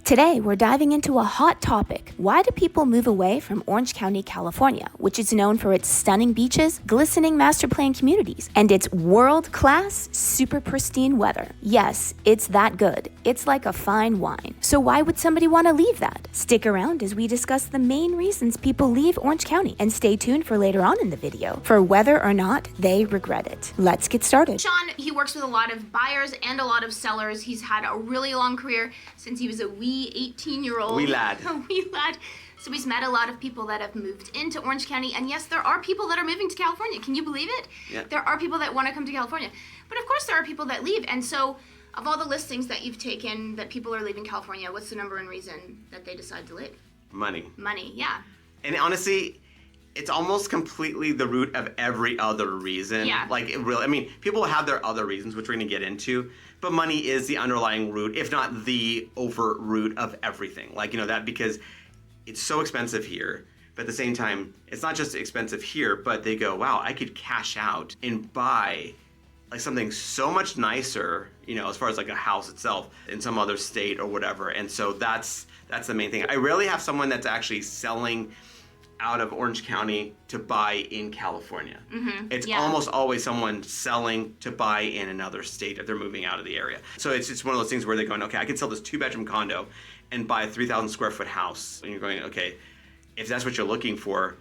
Today, we're diving into a hot topic. Why do people move away from Orange County, California, which is known for its stunning beaches, glistening master plan communities, and its world-class, super pristine weather? Yes, it's that good. It's like a fine wine. So why would somebody want to leave that? Stick around as we discuss the main reasons people leave Orange County, and stay tuned for later on in the video for whether or not they regret it. Let's get started. Sean, he works with a lot of buyers and a lot of sellers. He's had a really long career since he was a wee 18-year-old. Wee lad. A wee lad. So he's met a lot of people that have moved into Orange County. And yes, there are people that are moving to California. Can you believe it? Yeah. There are people that want to come to California. But of course there are people that leave. And so of all the listings that you've taken that people are leaving California, what's the number one reason that they decide to leave? Money. Money, yeah. And honestly, it's almost completely the root of every other reason. Yeah. Like, it really, I mean, people have their other reasons, which we're going to get into, but money is the underlying root, if not the overt root of everything. Like, you know, that because it's so expensive here, but at the same time, it's not just expensive here, but they go, wow, I could cash out and buy like something so much nicer, you know, as far as like a house itself in some other state or whatever. And so that's the main thing. I rarely have someone that's actually selling out of Orange County to buy in California. Mm-hmm. It's Yeah. almost always someone selling to buy in another state if they're moving out of the area. So it's just one of those things where they're going, okay, I could sell this 2-bedroom condo and buy a 3,000 square foot house. And you're going, okay, if that's what you're looking for,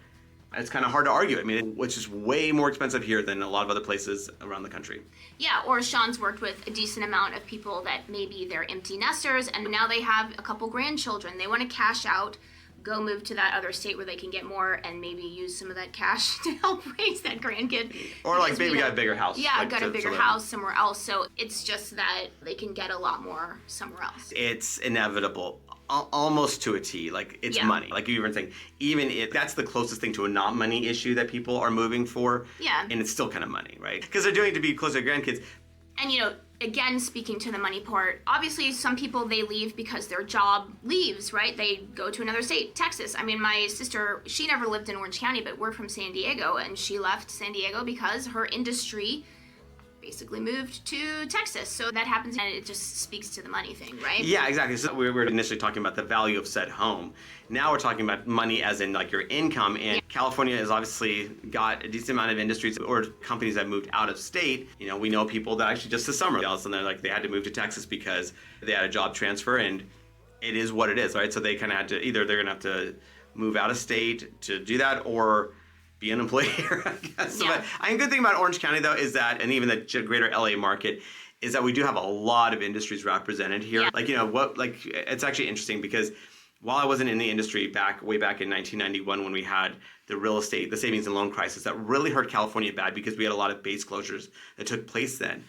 it's kind of hard to argue. I mean, which is way more expensive here than a lot of other places around the country. Yeah, or Sean's worked with a decent amount of people that maybe they're empty nesters and now they have a couple grandchildren. They want to cash out, go move to that other state where they can get more and maybe use some of that cash to help raise that grandkid. Or like Because maybe we got a don't- bigger house. Yeah, like, got a to bigger live. house somewhere else. So it's just that they can get a lot more somewhere else. It's inevitable. Almost to a T, like it's Yeah. money. Like you were saying, even if that's the closest thing to a not money issue that people are moving for. Yeah. And it's still kind of money, right? Because they're doing it to be closer to grandkids. And you know, again, speaking to the money part, obviously some people, they leave because their job leaves, right? They go to another state, Texas. I mean, my sister, she never lived in Orange County, but we're from San Diego, and she left San Diego because her industry basically moved to Texas. So that happens, and it just speaks to the money thing, right? Yeah, exactly. So we were initially talking about the value of said home. Now we're talking about money as in like your income. And California has obviously got a decent amount of industries or companies that moved out of state. You know, we know people that actually just this summer, all of a sudden they're like, they had to move to Texas because they had a job transfer, and it is what it is, right? So they kind of had to, either they're going to have to move out of state to do that or be unemployed here, I guess. Yeah. But I think the good thing about Orange County, though, is that, and even the greater LA market, is that we do have a lot of industries represented here. Yeah. Like, you know, it's actually interesting because while I wasn't in the industry way back in 1991 when we had the real estate, the savings and loan crisis, that really hurt California bad because we had a lot of base closures that took place then.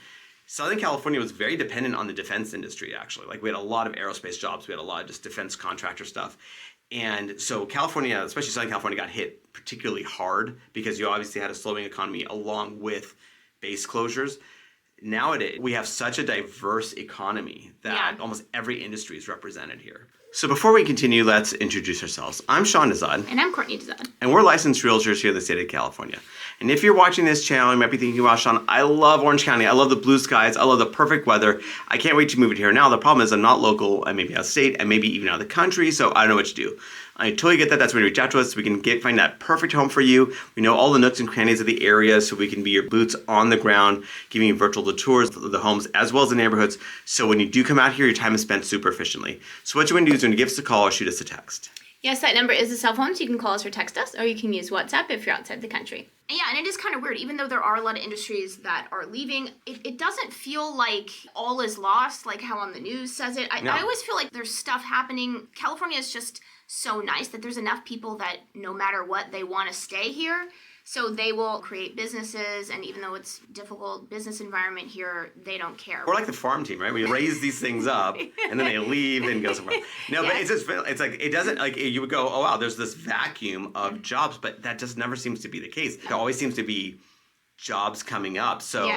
Southern California was very dependent on the defense industry, actually. Like, we had a lot of aerospace jobs. We had a lot of just defense contractor stuff. And so California, especially Southern California, got hit particularly hard because you obviously had a slowing economy along with base closures. Nowadays, we have such a diverse economy that almost every industry is represented here. So before we continue, let's introduce ourselves. I'm Sean Nazad. And I'm Courtney Dezad. And we're licensed realtors here in the state of California. And if you're watching this channel, you might be thinking, wow, Sean, I love Orange County. I love the blue skies. I love the perfect weather. I can't wait to move it here. Now, the problem is I'm not local. I may be out of state. I may be even out of the country. So I don't know what to do. I totally get that. That's when you reach out to us. We can find that perfect home for you. We know all the nooks and crannies of the area, so we can be your boots on the ground, giving you virtual tours of the homes as well as the neighborhoods. So when you do come out here, your time is spent super efficiently. So what you want to do is you want to give us a call or shoot us a text. Yes, that number is a cell phone, so you can call us or text us, or you can use WhatsApp if you're outside the country. And yeah, and it is kind of weird. Even though there are a lot of industries that are leaving, it doesn't feel like all is lost, like how on the news says it. No. I always feel like there's stuff happening. California is just so nice that there's enough people that no matter what, they want to stay here. So they will create businesses, and even though it's difficult business environment here, they don't care. We're like the farm team, right? We raise these things up, and then they leave and go somewhere. No, but it's just, it's like, it doesn't, like, you would go, oh wow, there's this vacuum of jobs, but that just never seems to be the case. There always seems to be jobs coming up. So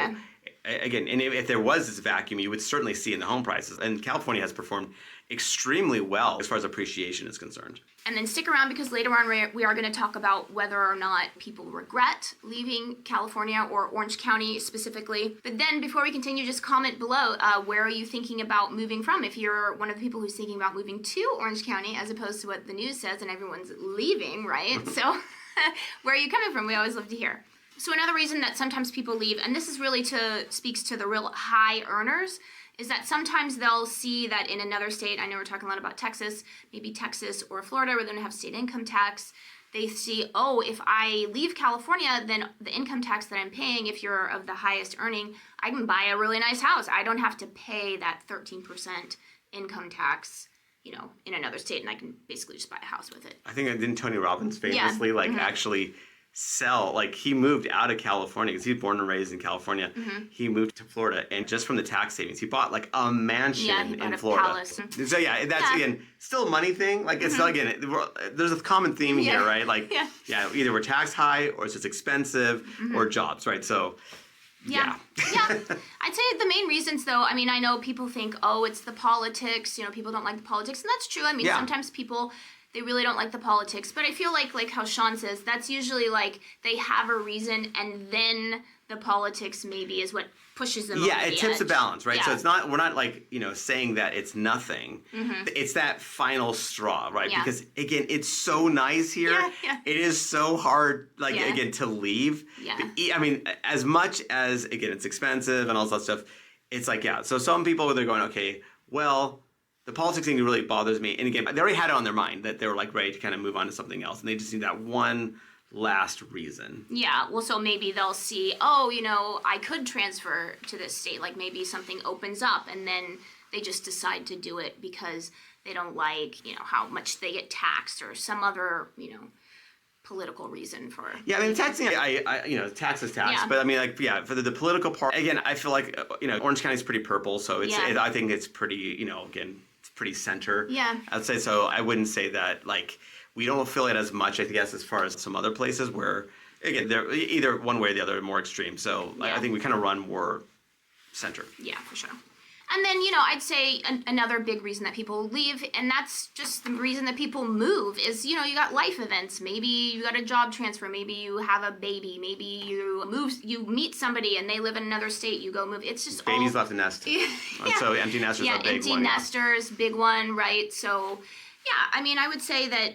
again, and if there was this vacuum, you would certainly see in the home prices. And California has performed extremely well as far as appreciation is concerned. And then stick around because later on we are going to talk about whether or not people regret leaving California or Orange County specifically. But then before we continue, just comment below, where are you thinking about moving from? If you're one of the people who's thinking about moving to Orange County as opposed to what the news says and everyone's leaving, right? So where are you coming from? We always love to hear. So another reason that sometimes people leave, and this is really speaks to the real high earners, is that sometimes they'll see that in another state, I know we're talking a lot about Texas, maybe Texas or Florida, where they don't have state income tax. They see, oh, if I leave California, then the income tax that I'm paying, if you're of the highest earning, I can buy a really nice house. I don't have to pay that 13% income tax, in another state, and I can basically just buy a house with it. I think didn't Tony Robbins famously actually sell, he moved out of California because he was born and raised in California. He moved to Florida, and just from the tax savings, he bought a mansion in Florida. Palace. So that's again still a money thing. It's still, again, there's a common theme here, right? Either we're tax high or it's just expensive or jobs, right? So. Yeah. I'd say the main reasons, though, I know people think, oh, it's the politics, people don't like the politics, and that's true. Sometimes people, they really don't like the politics, but I feel like how Sean says, that's usually they have a reason, and then the politics maybe is what pushes them over the it tips edge. The balance, right? Yeah. So it's not, we're not saying that it's nothing. It's that final straw, right? Yeah. Because again, it's so nice here. It is so hard, again, to leave. As much as, again, it's expensive and all that stuff, it's so some people, they're going, okay, well, the politics thing really bothers me. And again, they already had it on their mind that they were ready to kind of move on to something else. And they just need that one last reason. Yeah, well, so maybe they'll see, oh, I could transfer to this state. Maybe something opens up, and then they just decide to do it because they don't like, how much they get taxed or some other, political reason for. Yeah, taxing, tax is tax, but for the political part, again, I feel Orange County is pretty purple, so I think it's pretty, again, it's pretty center. Yeah. I'd say so. I wouldn't say that we don't feel it as much, I guess, as far as some other places where, again, they're either one way or the other, more extreme. So I think we kind of run more center. Yeah, for sure. And then, I'd say another big reason that people leave, and that's just the reason that people move, is, you got life events. Maybe you got a job transfer. Maybe you have a baby. Maybe you meet somebody and they live in another state. You go move. It's just babies left the nest. So empty nesters are a big one. Empty nesters, big one, right? So, I would say that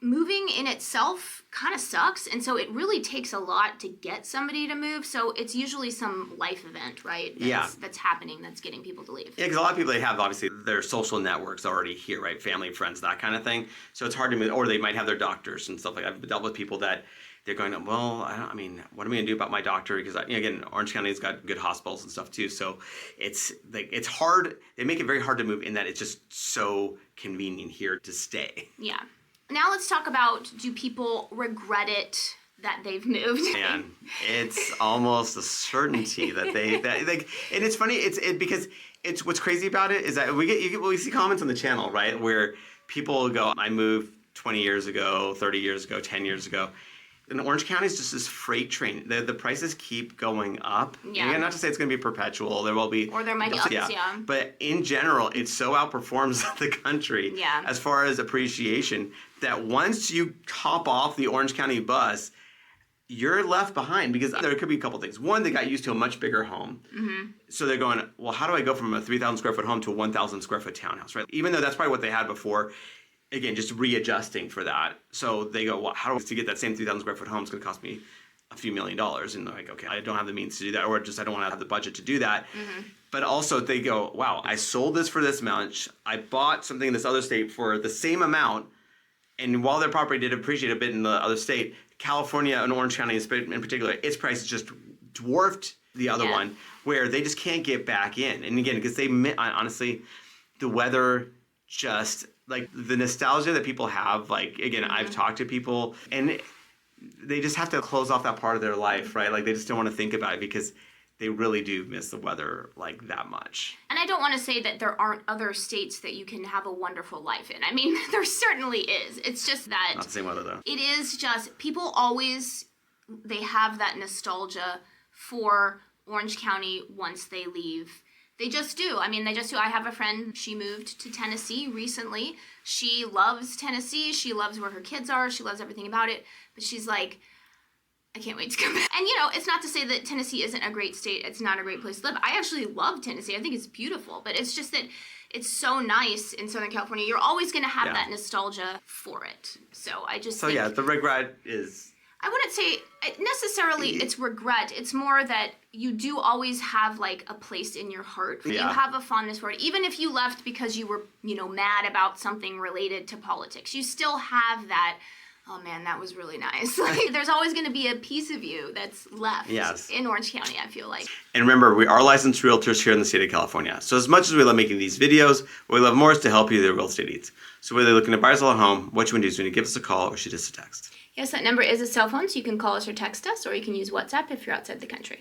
moving in itself kind of sucks, and so it really takes a lot to get somebody to move. So it's usually some life event, right? That's happening, that's getting people to leave. Yeah, because a lot of people, they have obviously their social networks already here, right? Family, friends, that kind of thing. So it's hard to move, or they might have their doctors and stuff like that. I've dealt with people that they're going, well, what am I going to do about my doctor? Because again, Orange County's got good hospitals and stuff too. So it's it's hard. They make it very hard to move in that it's just so convenient here to stay. Yeah. Now let's talk about, do people regret it that they've moved? Man, it's almost a certainty that and it's funny, because it's what's crazy about it is that we see comments on the channel, right, where people go, I moved 20 years ago, 30 years ago, 10 years ago. And Orange County is just this freight train. The prices keep going up. Yeah. Again, not to say it's going to be perpetual. There will be. Or there might be ups, yeah. But in general, it so outperforms the country as far as appreciation that once you hop off the Orange County bus, you're left behind because there could be a couple things. One, they got used to a much bigger home. So they're going, well, how do I go from a 3,000 square foot home to a 1,000 square foot townhouse, right? Even though that's probably what they had before. Again, just readjusting for that. So they go, well, how do I, to get that same 3,000 square foot home, it's going to cost me a few $1 million. And they're like, okay, I don't have the means to do that, or just I don't want to have the budget to do that. But also they go, wow, I sold this for this much. I bought something in this other state for the same amount. And while their property did appreciate a bit in the other state, California and Orange County in particular, its price just dwarfed the other one, where they just can't get back in. And again, because honestly, the weather just, the nostalgia that people have, again, I've talked to people, and they just have to close off that part of their life, right? They just don't want to think about it because they really do miss the weather that much. And I don't want to say that there aren't other states that you can have a wonderful life in. There certainly is. It's just that... Not the same weather, though. It is just, people always, they have that nostalgia for Orange County once they leave. They just do. I mean, they just do. I have a friend, she moved to Tennessee recently. She loves Tennessee. She loves where her kids are. She loves everything about it. But she's like, I can't wait to come back. And, it's not to say that Tennessee isn't a great state. It's not a great place to live. I actually love Tennessee. I think it's beautiful. But it's just that it's so nice in Southern California. You're always going to have that nostalgia for it. So I just think... So, the regret is... I wouldn't say necessarily it's regret. It's more that you do always have like a place in your heart. You have a fondness for it. Even if you left because you were, mad about something related to politics, you still have that, oh man, that was really nice. Like, there's always going to be a piece of you that's left in Orange County, I feel like. And remember, we are licensed realtors here in the state of California. So as much as we love making these videos, what we love more is to help you with your real estate needs. So whether you're looking to buy or sell a home, what you want to do is you want to give us a call or shoot us a text. Yes, that number is a cell phone, so you can call us or text us, or you can use WhatsApp if you're outside the country.